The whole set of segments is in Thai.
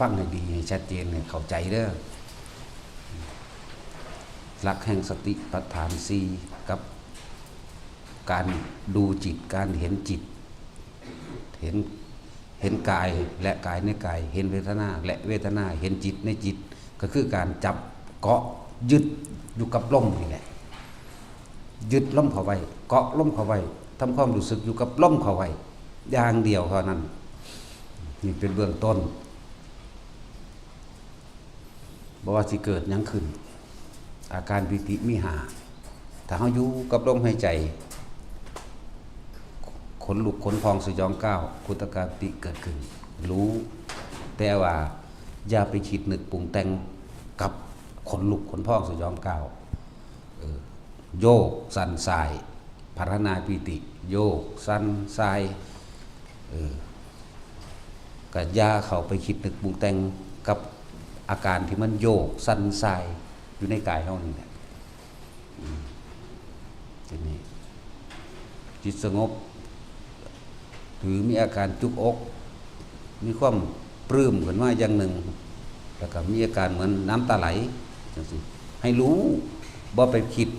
ฟังให้ดีให้ชัดเจนให้เข้าใจเด้อหลักแห่งสติปัฏฐานสี่กับการดูจิตการเห็นจิตเห็นกายและกายในกายเห็นเวทนาและเวทนาเห็นจิตในจิตก็คือการจับเกาะยึดอยู่กับลมนี่แหละยึดลมเข้าไว้เกาะลมเข้าไว้ทำความรู้สึกอยู่กับลมเข้าไว้อย่างเดียวเท่านั้นนี่เป็นเบื้องต้นบอกว่าสิเกิดยังขึ้นอาการปิติมีหาถ้าเขาอยู่กับลมหายใจขนลุกขนพองสยองก้าวคุตการปิติเกิดขึ้นรู้แต่ว่าอย่าไปคิดนึกปรุงแต่งกับขนลุกขนพองสยองก้าวโยกสั่นสายพัฒนาปิติโยกสั่นสายก็อย่าเข้าไปคิดนึกปรุงแต่งกับอาการที่มันโยกสั่นสายอยู่ในกายเท่านี้แหละทีนี้จิตสงบหรือมีอาการจุกอกมีความปลื้มขึ้นมาอย่างหนึ่งแล้วก็มีอาการเหมือนน้ำตาไหลจังซี่ให้รู้บ่ไปคิด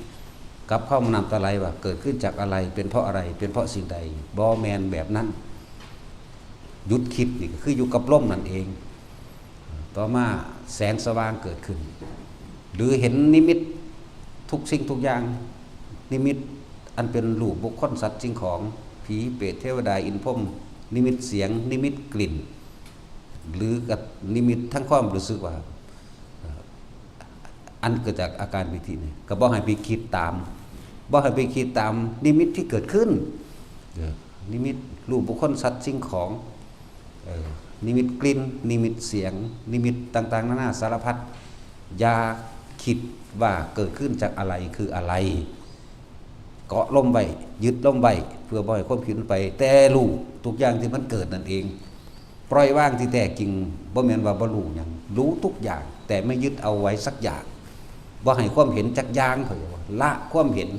กับข้อมน้ำตาไหลว่าเกิดขึ้นจากอะไรเป็นเพราะอะไรเป็นเพราะสิ่งใดบ่แมนแบบนั้นหยุดคิดนี่ก็คืออยู่กับลมนั่นเองต่อมาแสงสว่างเกิดขึ้นหรือเห็นนิมิตทุกสิ่งทุกอย่างนิมิตอันเป็นรูปบุคคลสัตว์สิ่งของผีเปรตเทวดาอินพรหมนิมิตเสียงนิมิตกลิ่นหรือกับนิมิตทั้งความรู้สึกว่าอันเกิดจากอาการวิธีนี้ก็บ่ให้ไปคิดตามบ่ให้ไปคิดตามนิมิตที่เกิดขึ้นนิมิตรูปบุคคลสัตว์สิ่งของนิมิตกลิ่นนิมิตเสียงนิมิตต่างๆนานาสารพัดอย่าคิดว่าเกิดขึ้นจากอะไรคืออะไรเกาะล่มไว้ยึดล่มไว้เพื่อบ่ให้ความคิดมันไปแต่รู้ทุกอย่างที่มันเกิดนั่นเองปล่อยว่างที่แท้จริงบ่แม่นว่าบ่รู้หยังรู้ทุกอย่างแต่ไม่ยึดเอาไว้สักอย่างบ่ให้ความเห็นจักอย่างเขาว่าละความเห็น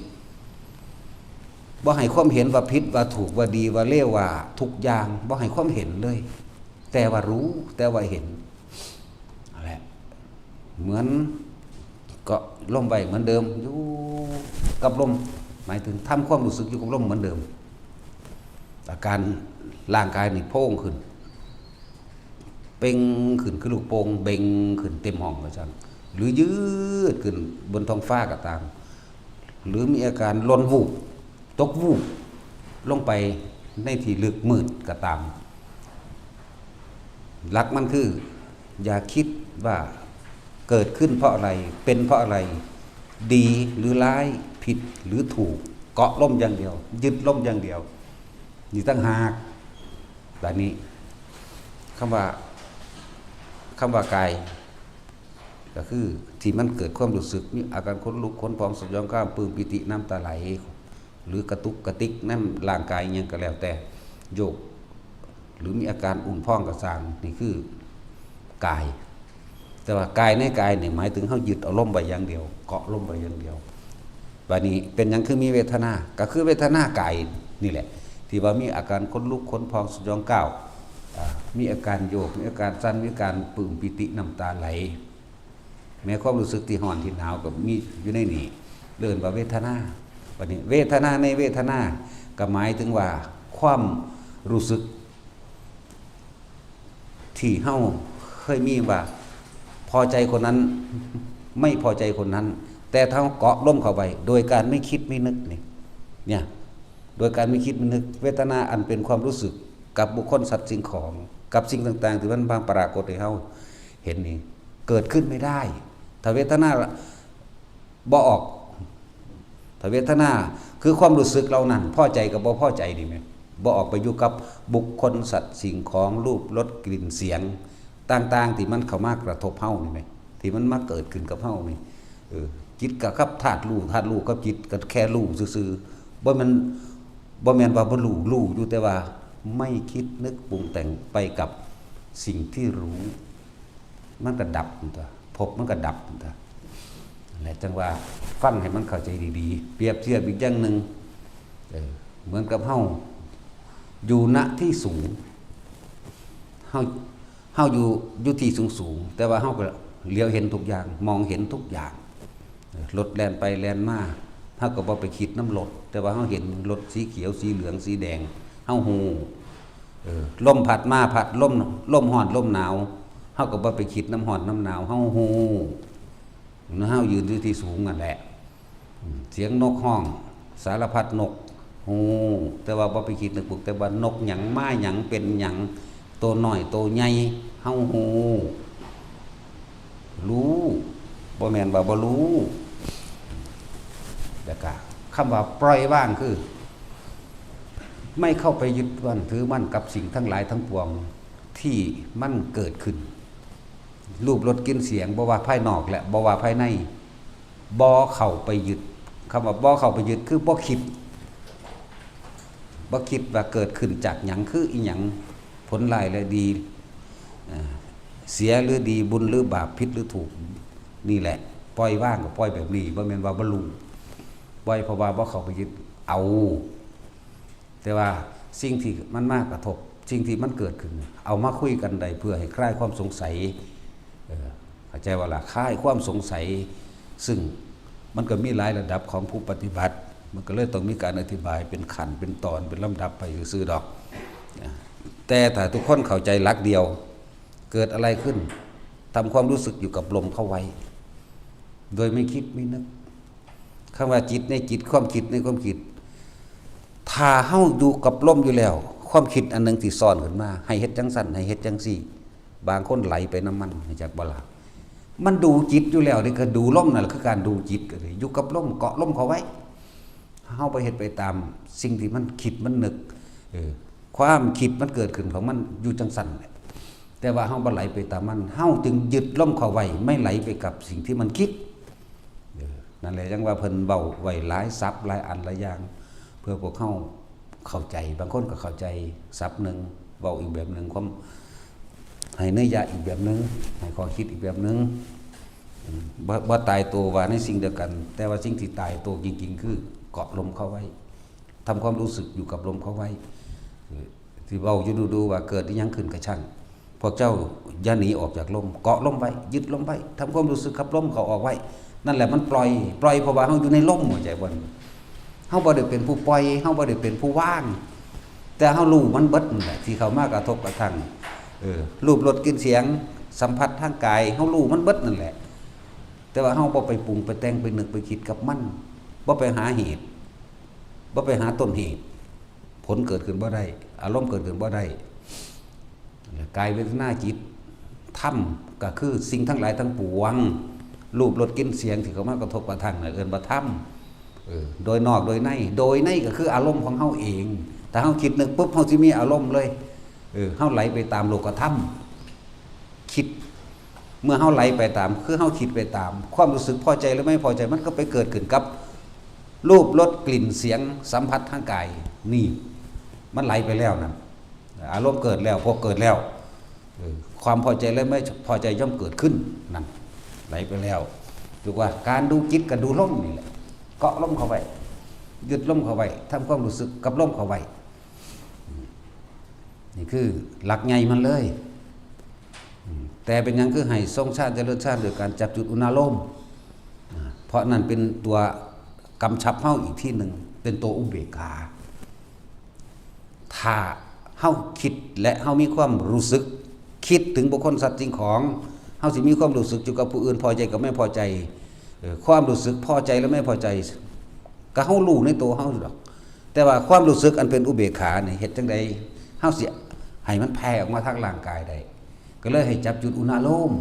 บ่ให้ความเห็นว่าผิดว่าถูกว่าดีว่าเลวว่าทุกอย่างบ่ให้ความเห็นเลยแต่ว่ารู้แต่ว่าเห็นอะไรเหมือนก็ล่มไปเหมือนเดิมอยู่กับลมหมายถึงทำความรู้สึกอยู่กับลมเหมือนเดิมอาการร่างกายนี่โพ่งขึ้นเป่งขึ้นคือลูกโป่งเบ่งขึ้นเต็มห้องก็จังหรือยืดขึ้นบนท้องฟ้าก็ตามหรือมีอาการลนวูบตกวูบลงไปในที่ลึกมืดก็ตามหลักมันคืออย่าคิดว่าเกิดขึ้นเพราะอะไรเป็นเพราะอะไรดีหรือร้ายผิดหรือถูกเกาะล่มอย่างเดียวยึดล่มอย่างเดียวนี่ตั้งหากแบบนี้คำว่ากายก็คือที่มันเกิดความรู้สึกมีอาการขนลุกขนพองสยองก้าวปลื้มปิติน้ำตาไหลหรือกระตุกกระติกน้ำร่างกายยังก็แล้วแต่โยกหรือมีอาการอุ่นพองกระสางนี่คือกายแต่ว่ากายในกายเนี่ยหมายถึงเขายึดเอาลมไปอย่างเดียวเกาะลมไปอย่างเดียววันนี้เป็นยังคือมีเวทนาก็คือเวทนากายนี่แหละที่ว่ามีอาการขนลุกขนพองสยองก้าวมีอาการโยกมีอาการสั่นมีอาการปลื้มปิติน้ำตาไหลแม้ความรู้สึกที่ห่อนที่หนาวกับมีอยู่ในนี่เดินว่าเวทนาวันนี้เวทนาในเวทนาก็หมายถึงว่าความรู้สึกที่เฮาเคยมีว่าพอใจคนนั้นไม่พอใจคนนั้นแต่ถ้าเกาะล่มเข้าไปโดยการไม่คิดไม่นึกเนี่ยโดยการไม่คิดไม่นึกเวทนาอันเป็นความรู้สึกกับบุคคลสัตว์สิ่งของกับสิ่งต่างๆที่มันบางปรากฏให้เฮาเห็นนี่เกิดขึ้นไม่ได้ถ้าเวทนาบ่ออกถ้าเวทนาคือความรู้สึกเรานั้นพอใจกับบ่พอใจดีไหมบ่ออกไปอยู่กับบุคคลสัตว์สิ่งของรูปรสกลิ่นเสียงต่างๆที่มันเข้ามากระทบเฮานี่ไหมที่มันมาเกิดขึ้นกับเฮานี่จิตกับธาตุรู้กับจิตก็แค่รู้ซื่อๆบ่แม่นว่าบ่รู้อยู่แต่ว่าไม่คิดนึกปรุงแต่งไปกับสิ่งที่รู้มันก็ดับตัวพบมันก็ดับตัวแหละจังว่าฟังให้มันเข้าใจดีๆเปรียบเทียบอีกอย่างหนึ่งเหมือนกับเฮาอยู่ณที่สูงเฮ เฮาอยู่ที่สูงแต่ว่าเฮาก็เลี้ยวเห็นทุกอย่างมองเห็นทุกอย่างรถแล่นไปแล่นมาเฮาก็บ่ไปคิดน้ำรถแต่ว่าเฮาเห็นรถสีเขียวสีเหลืองสีแดงเฮาฮู้ลมพัดมาพัดลมร้อนลมหนาวเฮาก็บ่ไปคิดน้ำร้อนน้ำหนาวเฮาฮู้เฮายืนอยู่ที่สูงนั่นแหละเสียงนกฮ้องสารพัดนกฮู้แต่ว่าบ่ไปคิดนึกปุกแต่ว่านกหยังมาหยังเป็นหยังตัวน้อยตัวใหญ่เฮาฮู้รู้บ่แม่นว่าบ่รู้แล้วก็คำว่าปล่อยว่างคือไม่เข้าไปยึดมั่นถือมั่นกับสิ่งทั้งหลายทั้งปวงที่มันเกิดขึ้นรูปรสกลิ่นเสียงบ่ว่าภายนอกและบ่ว่าภายในบ่เข้าไปยึดคำว่าบ่เข้าไปยึดคือบ่คิดว่าเกิดขึ้นจากหยังคืออีหยังผลร้ายและดีเสียหรือดีบุญหรือบาปผิดหรือถูกนี่แหละปล่อยว่างก็ปล่อยแบบนี้บ่แม่นว่าบ่รู้ปล่อยเพราะว่าบ่เข้าไปยึดเอาแต่ว่าสิ่งที่มันมากระทบสิ่งที่มันเกิดขึ้นเอามาคุยกันได้เพื่อให้คลายความสงสัยเข้าใจว่าล่ะคลายความสงสัยซึ่งมันก็มีหลายระดับของผู้ปฏิบัติมันก็เลยต้องมีการอธิบายเป็นขั้นเป็นตอนเป็นลำดับไปซื่อๆดอกแต่ถ้าทุกคนเข้าใจหลักเดียวเกิดอะไรขึ้นทำความรู้สึกอยู่กับลมเข้าไว้โดยไม่คิดไม่นึกคำว่าจิตในจิตความคิดในความคิดถ้าเฮาอยู่กับลมอยู่แล้วความคิดอันนึงที่ซ่อนขึ้นมาให้เฮ็ดจังสั่นให้เฮ็ดจังซี่บางคนไหลไปน้ำมันจากบ่ล่ะมันดูจิตอยู่แล้วนี่ก็ดูลมนั่นแหละคือการดูจิตก็เลยอยู่กับลมเกาะลมเข้าไว้เฮาไปเฮ็ดไปตามสิ่งที่มันคิดมันนึกความคิดมันเกิดขึ้นของมันอยู่จังสั่นแต่ว่าเฮาบ่ไหลไปตามมันเฮาจึงยึดลมเข้าไว้ไม่ไหลไปกับสิ่งที่มันคิดนั่นแหละจังว่าเพิ่นเว้าไว้หลายศัพท์หลายอันหลายอย่างเพื่อพวกเข้าใจบางคนก็เข้าใจศัพท์นึงเว้าอีกแบบนึงความให้เนื้อยะอีกแบบนึงให้ข้อคิดอีกแบบนึงบ่ตายตัวว่าในสิ่งเดียวกันแต่ว่าสิ่งที่ตายตัวจริงๆคือเกาะลมเข้าไว้ทำความรู้สึกอยู่กับลมเข้าไว้ที่เว้าอยู่ดูๆว่าเกิดอีหยังขึ้นก็ช่างพวกเจ้าอย่าหนีออกจากลมเกาะลมไว้ยึดลมไว้ทำความรู้สึกกับลมเขาออกไว้นั่นแหละมันปล่อยเพราะว่าเฮาอยู่ในลมหัวใจบ่เฮาบ่ได้เป็นผู้ปล่อยเฮาบ่ได้เป็นผู้ว่างแต่เฮารู้มันเบิดนั่นแหละที่เข้ามากระทบกระทั่งรูปรสกลิ่นเสียงสัมผัสทางกายเฮารู้มันเบิดนั่นแหละแต่ว่าเฮาบ่ไปปรุงไปแต่งไปนึกไปคิดกับมันบ่ไปหาเหตุบ่ไปหาต้นเหตุผลเกิดขึ้นบ่ได้อารมณ์เกิดขึ้นบ่ได้กายเวทนาจิตธรรมก็คือสิ่งทั้งหลายทั้งปวงรูปรสกลิ่นเสียงที่เข้ามากระทบกระทั่งน่ะเอิ้นว่าธรรมโดยนอกโดยในก็คืออารมณ์ของเฮาเองถ้าเฮาคิดนึกปุ๊บเฮาสิมีอารมณ์เลยเฮาไหลไปตามโลกธรรมคิดเมื่อเฮาไหลไปตามคือเฮาคิดไปตามความรู้สึกพอใจหรือไม่พอใจมันก็ไปเกิดขึ้นกับรูปรสกลิ่นเสียงสัมผัสทางกายนี่มันไหลไปแล้วนั่นอารมณ์เกิดแล้วพอเกิดแล้วความพอใจและไม่พอใจย่อมเกิดขึ้นนั่นไหลไปแล้วถูกว่าการดูจิตกับดูลมนี่แหละเกาะลมเข้าไว้ยึดลมเข้าไว้ทำความรู้สึกกับลมเข้าไว้นี่คือหลักใหญ่มันเลยแต่เป็นยังคือให้ทรงชาติเจริญชาติโดยการจับจุดอุณาโลมเพราะนั่นเป็นตัวกำชับเฮาอีกที่หนึ่งเป็นตัวอุเบกขาถ้าเฮาคิดและเฮามีความรู้สึกคิดถึงบุคคลสัตว์สิ่งของเฮาสิมีความรู้สึกอยู่กับผู้อื่นพอใจกับไม่พอใจความรู้สึกพอใจและไม่พอใจก็เฮารู้ในตัวเฮาดอกแต่ว่าความรู้สึกอันเป็นอุเบกขานี่เฮ็ดจังได๋เฮาสิให้มันแผ่ออกมาทางร่างกายได้ก็เลยให้จับจุดอุณาโลม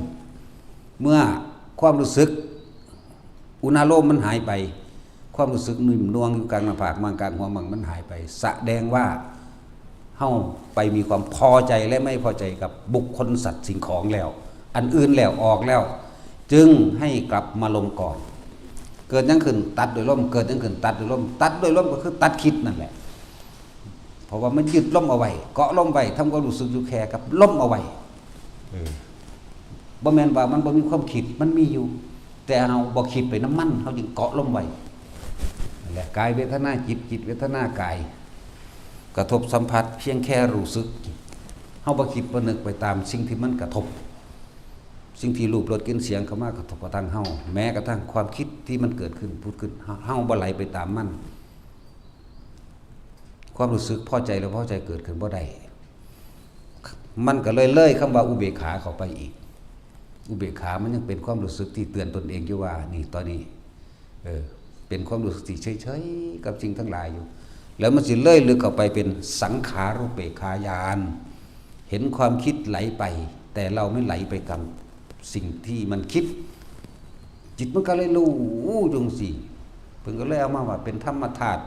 เมื่อความรู้สึกอุณาโลมมันหายไปความรู้สึกนุ่มนวลอยู่กลางหน้าผากกลางหัวมันหายไปแสดงว่าเฮาไปมีความพอใจและไม่พอใจกับบุคคลสัตว์สิ่งของแล้วอันอื่นแล้วออกแล้วจึงให้กลับมาลมก่อนเกิดยังขึ้นตัดโดยลมเกิดยังขึ้นตัดโดยลมตัดโดยลมก็คือตัดคิดนั่นแหละเพราะว่ามันยึดลมเอาไว้เกาะลมไว้ทำความรู้สึกอยู่แค่กับลมเอาไว้บ่แม่นว่ามันบ่มีความคิดมันมีอยู่แต่เฮาบ่คิดไปน้ำมันเฮาจึงเกาะลมไว้นั่นแหละกายเวทนาจิตเวทนากายกระทบสัมผัสเพียงแค่รู้สึก เฮาบ่คิดบ่นึกไปตามสิ่งที่มันกระทบสิ่งที่รูปรสกลิ่นเสียงเข้ามากระทบกระทั่งเฮาแม้กระทั่งความคิดที่มันเกิดขึ้นพูดขึ้นเฮาบ่ไหลไปตามมันความรู้สึกพอใจหรือพอใจเกิดขึ้นบ่ได้มันก็เลยคำว่าอุเบกขาเข้าไปอีกอุเบกขามันยังเป็นความรู้สึกที่เตือนตนเองอยู่ว่านี่ตอนนี้เป็นความรู้สึกที่เฉยๆกับสิ่งทั้งหลายอยู่แล้วมันสิลึกเข้าไปเป็นสังขารุเบกขายานเห็นความคิดไหลไปแต่เราไม่ไหลไปกับสิ่งที่มันคิดจิตมันก็เลยรู้จังสิเพิ่นก็เลยเอามาว่าเป็นธรรมธาตุ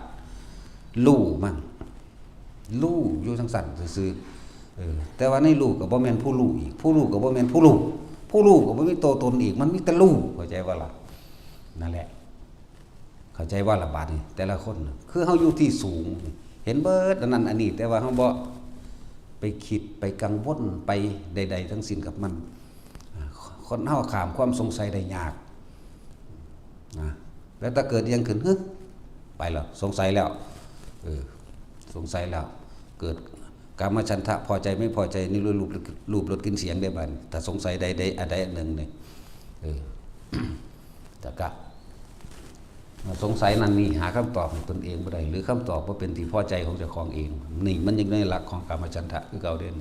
รู้มั่งรู้อยู่จังสั่นซื่อแต่ว่าในรู้ก็บ่แม่นผู้รู้อีกผู้รู้ก็บ่แม่นผู้รู้ผู้รู้ก็บ่มีตัวตนอีกมันมีแต่รู้เข้าใจว่าล่ะนั่นแหละเข้าใจว่าละบาดนี่แต่ละคนคือเฮาอยู่ที่สูงเห็นเบิดอันนั้นอันนี้แต่ว่าเฮาบ่ไปคิดไปกังวลไปใดๆทั้งสิ้นกับมันคนเฮาข้ามความสงสัยได้ยากนะแล้วถ้าเกิดยังขึ้นไปแล้วสงสัยแล้วสงสัยแล้วเกิดกามฉันทะพอใจไม่พอใจนี่รูปรสกลิ่นเสียงได้บัดแต่สงสัยใดอันใดอันหนึ่งนี่แต่ก็สงสัยนั้นนี่หาคำตอบของตนเองบ่ได้หรือคำตอบว่าเป็นที่พอใจของเจ้าของเองนี่มันยังในหลักของกามฉันทะคือเก่าเด่น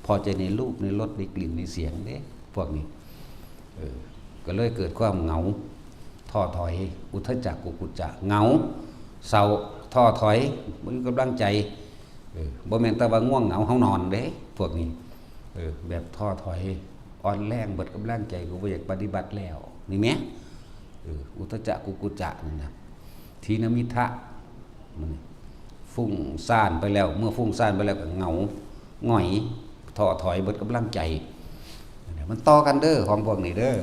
พอใจในรูปในรสในกลิ่นในเสียงเด้พวกนี้ก็เลยเกิดความเหงาท้อถอยอุทธัจจะกุกุจจะเหงาเศร้าท้อถอยบ่มีกำลังใจบ่แม่นแต่ว่าง่วงเหงาเฮานอนเด้พวกนี้แบบท้อถอยอ่อนแรงเบิดกำลังใจก็บ่อยากปฏิบัติแล้วนี่แหมอุทธัจจะกุกุจจะนี่นะทีนมิทะมันฟุ้งซ่านไปแล้วเมื่อฟุ้งซ่านไปแล้วก็เหงาหงอยท้อถอยเบิดกำลังใจมันต่อกันเด้อของพวกนี้เด้อ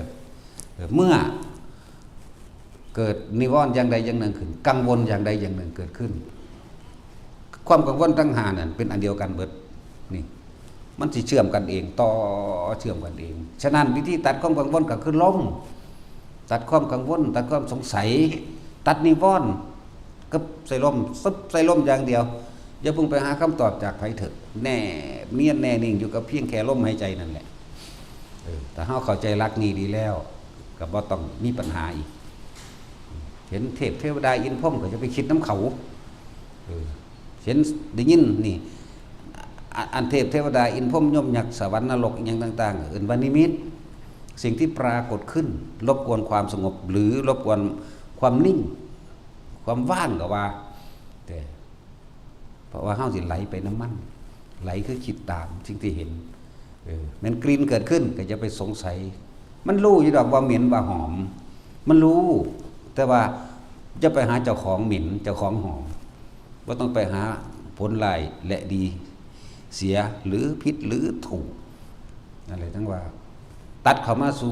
เมื่อเกิดนิวรณ์อย่างใดอย่างหนึ่งขึ้นกังวลอย่างใดอย่างหนึ่งเกิดขึ้นความกังวลทั้งหานั่นเป็นอันเดียวกันเบิดนี่มันสิเชื่อมกันเองต่อเชื่อมกันเองฉะนั้นวิธีตัดความกังวลก็คือล้มตัดความกังวลตัดความสงสัยตัดนิวรณ์ก็ใส่ลมซึบใส่ลมอย่างเดียวอย่าเพิ่งไปหาคำตอบจากไผเถอะแน่เนียนแน่นิ่งอยู่กับเพียงแค่ลมหายใจนั่นแหละแต่เฮาเข้าใจรักนี้ดีแล้วก็บ่ต้องมีปัญหาอีกเห็นเทพเทวดาอินพรหมก็จะไปคิดน้ำเขาเห็นได้ยินนี่อันเทพเทวดาอินพรหมยมยักษ์สวรรค์นรกอย่างต่างๆอื่นว่านิมิตสิ่งที่ปรากฏขึ้นรบกวนความสงบหรือรบกวนความนิ่งความว่างก็ว่าแต่เพราะว่าเฮาสิไหลไปน้ำมันไหลคือคิดตามสิ่งที่เห็นมันกลิ่นเกิดขึ้นก็จะไปสงสัยมันรู้อยู่ดอกว่าเหม็นว่าหอมมันรู้แต่ว่าจะไปหาเจ้าของเหม็นเจ้าของหอมว่าต้องไปหาผลลายและดีเสียหรือผิดหรือถูกอะไรทั้งว่าตัดเข้ามาสู่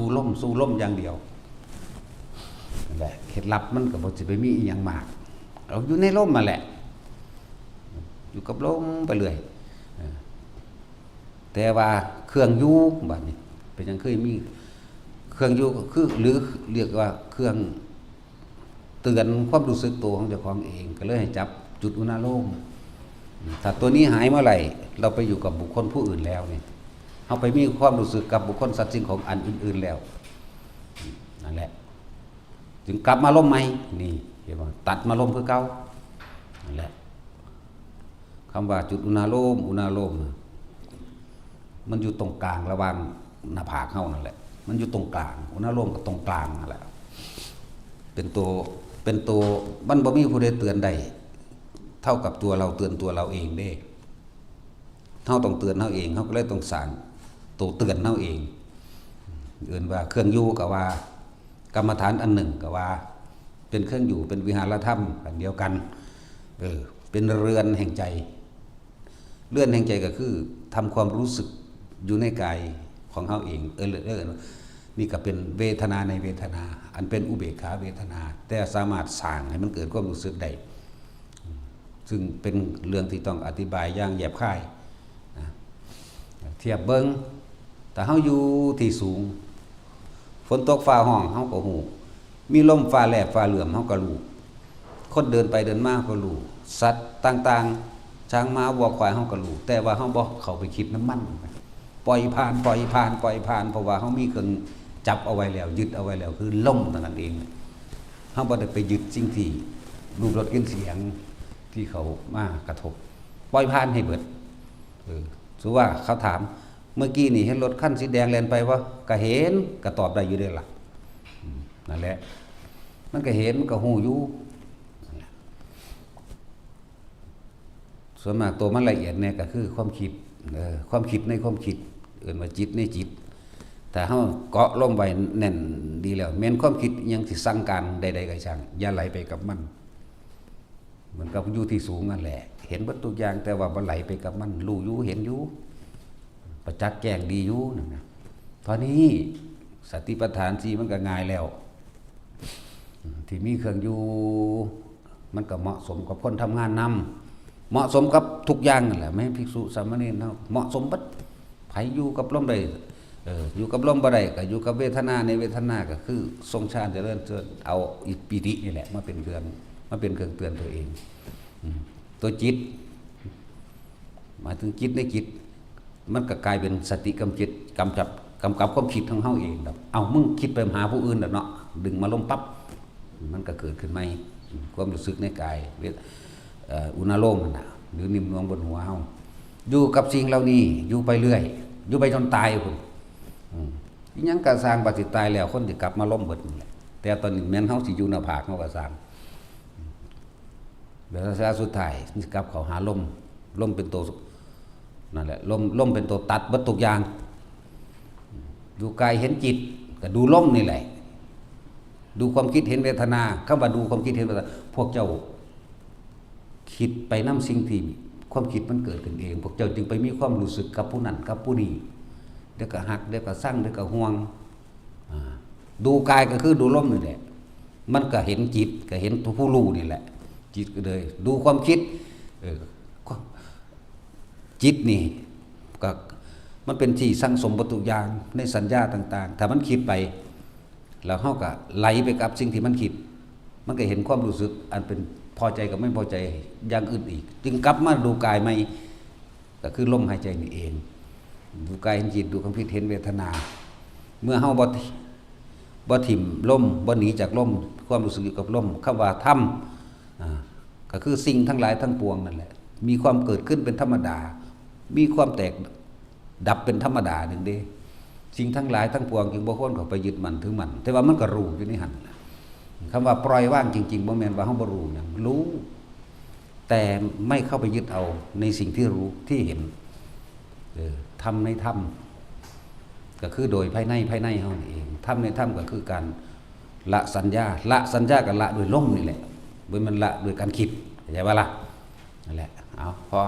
ล่มอย่างเดียวนั่นแหละเคล็ดลับมันก็บ่สิไปมีอีหยังมากเอาอยู่ในล่มมาแหละอยู่กับลมไปเรื่อยแต่ว่าเครื่องอยู่บัดนี้เป็นจังเคยมีเครื่องอยู่คือหรือเรียกว่าเครื่องเตือนความรู้สึกตัวของเจ้าของเองก็เลยให้จับจุดอุณาโลมถ้าตัวนี้หายเมื่อไหร่เราไปอยู่กับบุคคลผู้อื่นแล้วนี่เฮาไปมีความรู้สึกกับบุคคลสัตว์สิ่งของอันอื่นๆแล้วนั่นแหละจึงกลับมาลมใหม่นี่เห็นบ่ตัดมาลมคือเก่านั่นแหละคำว่าจุดอุณาโลมมันอยู่ตรงกลางระหว่างหน้าผากเฮานั่นแหละมันอยู่ตรงกลางอุณาโลมก็ตรงกลางนั่นแหละเป็นตัวมันบ่มีผู้ใดเตือนได้เท่ากับตัวเราเตือนตัวเราเองเด้เฮาต้องเตือนเฮาเองเฮาก็เลยต้องสร้างตัวเตือนเฮาเองเอื่นว่าเครื่องอยู่ก็ว่ากรรมฐานอันหนึ่งก็ว่าเป็นเครื่องอยู่เป็นวิหารธรรมอันเดียวกันเป็นเรือนแห่งใจเรือนแห่งใจก็คือทำความรู้สึกอยู่ในกายของเฮาเองนี่ก็เป็นเวทนาในเวทนาอันเป็นอุเบกขาเวทนาแต่สามารถสร้างให้มันเกิดความรู้สึกได้ซึ่งเป็นเรื่องที่ต้องอธิบายอย่างแยบคายเทียบเบิ่งแต่เฮาอยู่ที่สูงฝนตกฟ้าห้องเฮาก็ฮู้มีลมฟ้าแลบฟ้าเหลื่อมเฮาก็รู้คนเดินไปเดินมาก็รู้สัตว์ต่างๆ ช้างม้าวัวควายเฮาก็รู้แต่ว่าเฮาบ่เข้าไปคิดน้ำมันปล่อยผ่านปล่อยผ่านปล่อยผ่านเพราะว่าเฮามีเครื่องจับเอาไว้แล้วยึดเอาไว้แล้วคือลมเท่านั้นเองเฮาบ่ได้ไปยึดสิ่งที่รูปรสกลิ่นเสียงที่เขามากระทบปล่อยผ่านให้เบิดสมมุติว่าเขาถามเมื่อกี้นี่เห็นรถคันสีแดงแล่นไปว่าก็เห็นก็ตอบได้อยู่เด้ล่ะนั่นแหละมันก็เห็นมันก็ฮู้อยู่ส่วนมากตัวมันละเอียดเนี่ยก็คือความคิดความคิดในความคิดเอิ้นว่าจิตในจิตแต่เฮาเกาะลงไว้แน่นดีแล้วแม้นความคิดยังสิสั่งการใดๆก็ช่างอย่าไหลไปกับมันมันก็อยู่ที่สูงนั่นแหละเห็นเบิดทุกอย่างแต่ว่าบ่ไหลไปกับมันรู้อยู่เห็นอยู่ประจักษ์แจ้งดีอยู่นั่นน่ะตอนนี้สติปัฏฐาน4มันก็ง่ายแล้วที่มีเครื่องอยู่มันก็เหมาะสมกับคนทำงานนำเหมาะสมกับทุกอย่างนั่นแหละแม้ภิกษุสามเณรเฮาเหมาะสมบัดไผอยู่กับลมได้อยู่กับลมบ่ได้ก็อยู่กับเวทนาในเวทนาก็คือทรงฌานเจริญเอาอิปิตินี่แหละมาเป็นเครื่องเตือนตัวเองตัวจิตหมายถึงจิตในจิตมันก็กลายเป็นสติกำจิตกำกับความคิดของเฮาเองดอกเอามึงคิดไปหาผู้อื่นดอกเนาะดึงมาลมปั๊บมันก็เกิดขึ้นใหม่ความรู้สึกในกายอุณโลมนั่นน่ะหรือนิ่มนวลบนหัวเฮาอยู่กับสิ่งเหล่านี้อยู่ไปเรื่อยอยู่ไปจนตายพุ่นอีหยังก็สร้างบัดสิตายแล้วคนสิกลับมาล้มเบิดนั่นแหละแต่ตอนนี้แม่นเฮาสิอยู่หน้าผากเฮาก็สร้างเดี๋ยวสุดท้ายสิกลับเข้าหาลมเป็นตัวนั่นแหละลมเป็นตัวตัดเบิดทุกอย่างดูกายเห็นจิตก็ดูลมนี่แหละดูความคิดเห็นเวทนาคำว่าดูความคิดเห็นเวทนาพวกเจ้าคิดไปนำสิ่งที่ความคิดมันเกิดขึ้นเองพวกเจ้าจึงไปมีความรู้สึกกับผู้นั้นกับผู้นี้เดี๋ยวก็หักเดี๋ยวก็สั่งเดี๋ยวก็ห่วงดูกายก็คือดูลมนี่แหละมันก็เห็นจิตก็เห็นผู้รู้นี่แหละจิตก็เลยดูความคิดจิตนี่ก็มันเป็นที่สั่งสมวัตถุอย่างในสัญญาต่างๆถ้ามันคิดไปแล้วเฮาก็ไหลไปกับสิ่งที่มันคิดมันก็เห็นความรู้สึกอันเป็นพอใจกับไม่พอใจอย่างอื่นอีกจึงกลับมาดูกายใหม่ก็คือลมหายใจนี่เองดูกายเห็นจิตดูความคิดเห็นเวทนาเมื่อเฮาบ่ถิ่มลมบ่หนีจากลมความรู้สึกอยู่กับลมคำว่าธรรมก็คือสิ่งทั้งหลายทั้งปวงนั่นแหละมีความเกิดขึ้นเป็นธรรมดามีความแตกดับเป็นธรรมดาหนึ่งเด้สิ่งทั้งหลายทั้งปวงจึงบ่ควรเข้าไปยึดมั่นถือมั่นแต่ว่ามันก็รู้อยู่ในหันคำว่าปล่อยว่างจริงๆบ่แม่นว่าเฮาบ่รู้หยังรู้แต่ไม่เข้าไปยึดเอาในสิ่งที่รู้ที่เห็นทำในธรรมก็คือโดยภายในเฮานี่เองทำในธรรมก็คือการละสัญญากับละโดยลมนี่แหละบ่แม่นละโดยการคิดเข้าใจบ่ล่ะนั่นแหละเอาพอ